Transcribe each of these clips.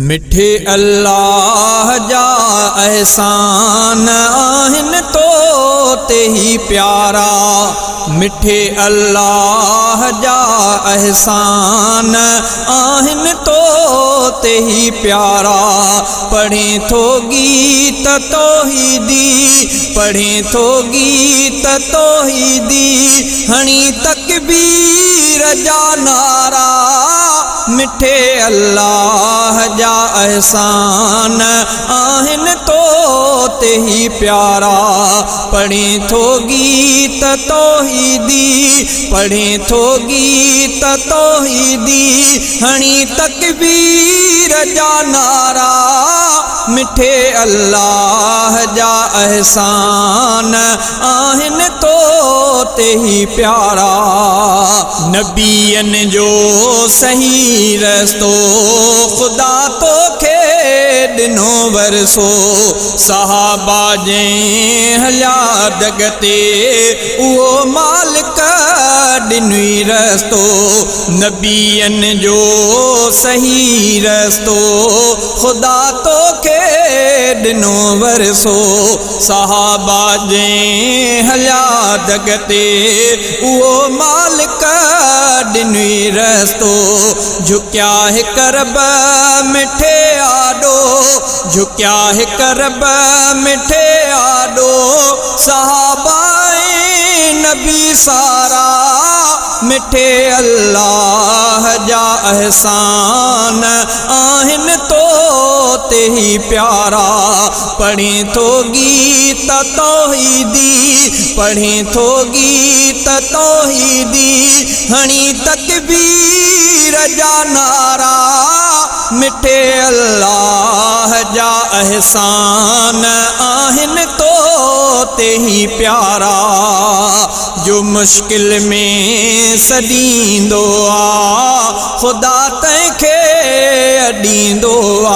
मिठे अल्लाह जा एहसान आहिन तो ते ही प्यारा। मिठे अल्लाह जा एहसान आहिन तो ते ही प्यारा। पढ़े थो गीत तौहीदी, पढ़े थो गीत तौहीदी, हणी तकबीर जा नारा। मिठे अल्लाह जा एहसान आहिन तो ते ही प्यारा। पढ़े थो गीत तौहीदी, पढ़े थो गीत तौहीदी, हणी तकबीर जा नारा। मिठे अल्लाह जा एहसान आहिन तो ते ही प्यारा। नबियन जो सही रस्तो खुदा तो खे दिनो वरसो। सहाबा जे हलिया जगते उहो मालिक दिनुई रस्तो। नबियन जो सही रस्तो खुदा तो खे दिनो वरसो। सहाबा जे हलिया जगते उहो मालिक दिनुई रस्तो। झुकिया है करब मिठे आडो, झुकिया है करब मिठे आडो। सहाबाए नबी सारा मिठे अल्लाह जा एहसान आहिन तो ते ही प्यारा। पढ़े थो गीत तौहीदी, पढ़े थो गीत तौहीदी, हणी तकबीर जा नारा। मिठे अल्लाह जा एहसान आहिन तो ते ही प्यारा। जो मुश्किल में सदींदो आ खुदा तंहिंखे अॾींदो आ।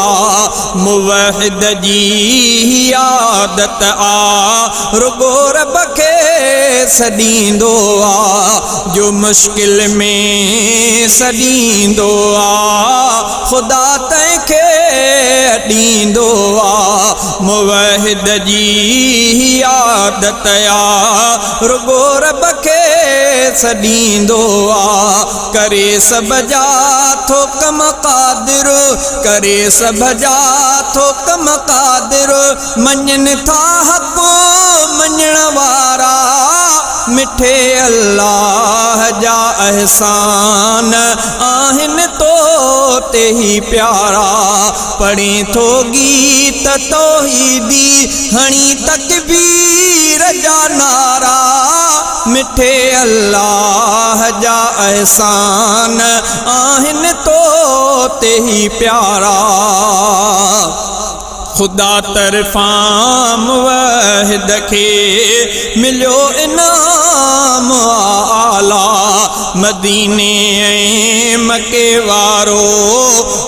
मुवहिद जी आदत आ रुगो रब खे सदींदो आ। जो मुश्किल में सदींदो आ खुदा तंहिंखे अॾींदो आ। मुवहिद जी आदत आ रुगो रब खे सदींदो आ। करे सब जा थो कम क़ादिर, करे सब जा थो कम क़ादिर। मञन था हक़ मञण वारा। मिठे अल्लाह जा एहसान आहिन तो ते ही प्यारा। पढ़े थो गीत तौहीदी, हणी तकबीर जा नारा। मिठे अल्लाह जा एहसान आहिन तो ते ही प्यारा। खुदा तरफां मुवहिद खे मिलियो इनाम आला। मदीने ऐं मके वारो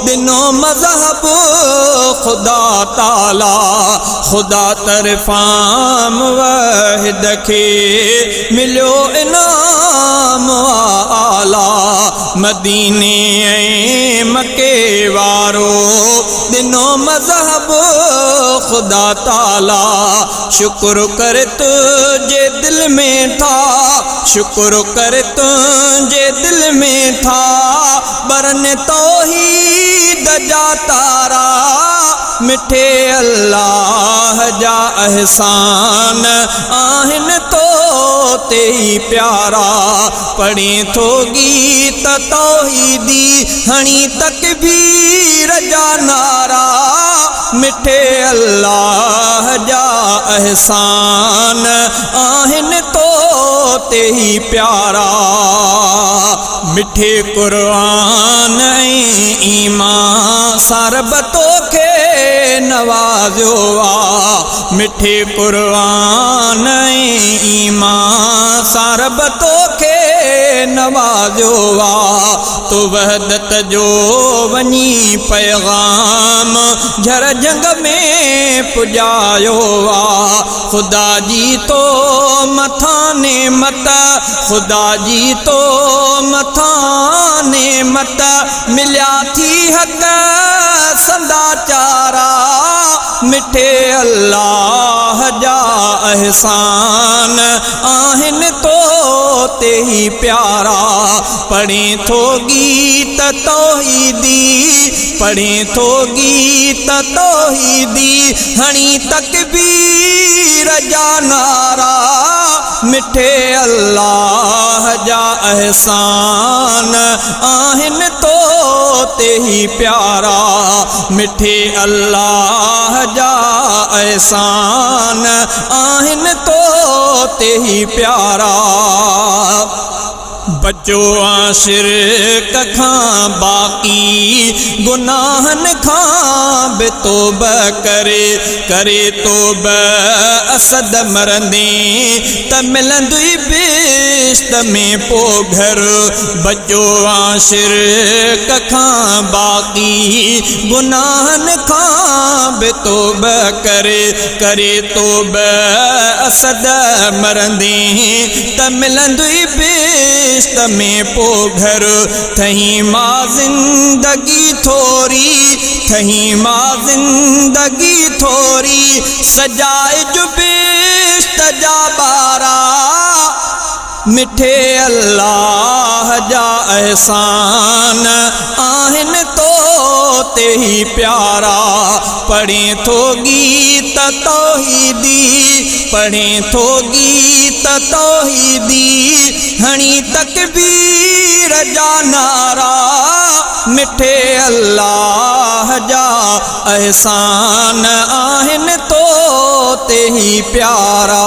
दिनो मज़हब खुदा ताला। खुदा तरफां मुवहिद खे मिलियो इनाम आला। मदीने ऐं मके वारो दिनो मज़हब खुदा ताला। शुक्र कर तुझे दिल में था, शुक्र कर तुझे दिल में था। बरन तौहीद जा तारा। मिठे अल्लाह जा एहसान आहिन तो ते ही प्यारा। पढ़े थो गीत तौहीदी, हणी तकबीर जा नारा। मिठे अल्लाह जा एहसान आहिन तो ते ही प्यारा। मिठे कुरान ऐं ईमान सारब तोखे नवाज़ियो आ। मिठे कुरान ऐं ईमान सारब तोखे नवाज़ियो आ। तो वहदत जो वञी पैगाम झर जंग में पुॼायो आ। खुदा जी तो मथा नेमत, खुदा जी तो मथा नेमत मिलिया थी हक़ संदा मिठे अल्लाह जा एहसान आहिन तो ते ही प्यारा। पढ़े थो गीत तौहीदी, पढ़े थो गीत तौहीदी, हणी तकबीर जा नारा। मिठे अल्लाह जा एहसान आहिन तो ते ही प्यारा। मिठे अल्लाह जा एहसान आहिन तो ते ही प्यारा। बचो आ शिरक खां बाक़ी गुनाहन खां बि तौबा करे, करे तौबा असद मरंदे त मिलंदी बिश्त में पो घर। बचो आ शिरक खां बाक़ी गुनाहन खां बि तौबा करे, करे तौबा असद मरंदे त मिलंदी बिश्त में पो घर। थही मां जिंदगी थोरी, थही मां जिंदगी थोरी, सजाए जो बिश्त जा बारा। मिठे अल्लाह जा एहसान आहिन तो ते ही प्यारा। पढ़े थो गीत तौहीदी, पढ़े थो गीत तौहीदी, हणी तकबीर जा नारा। मिठे अल्लाह जा एहसान आहिन तो ते ही प्यारा।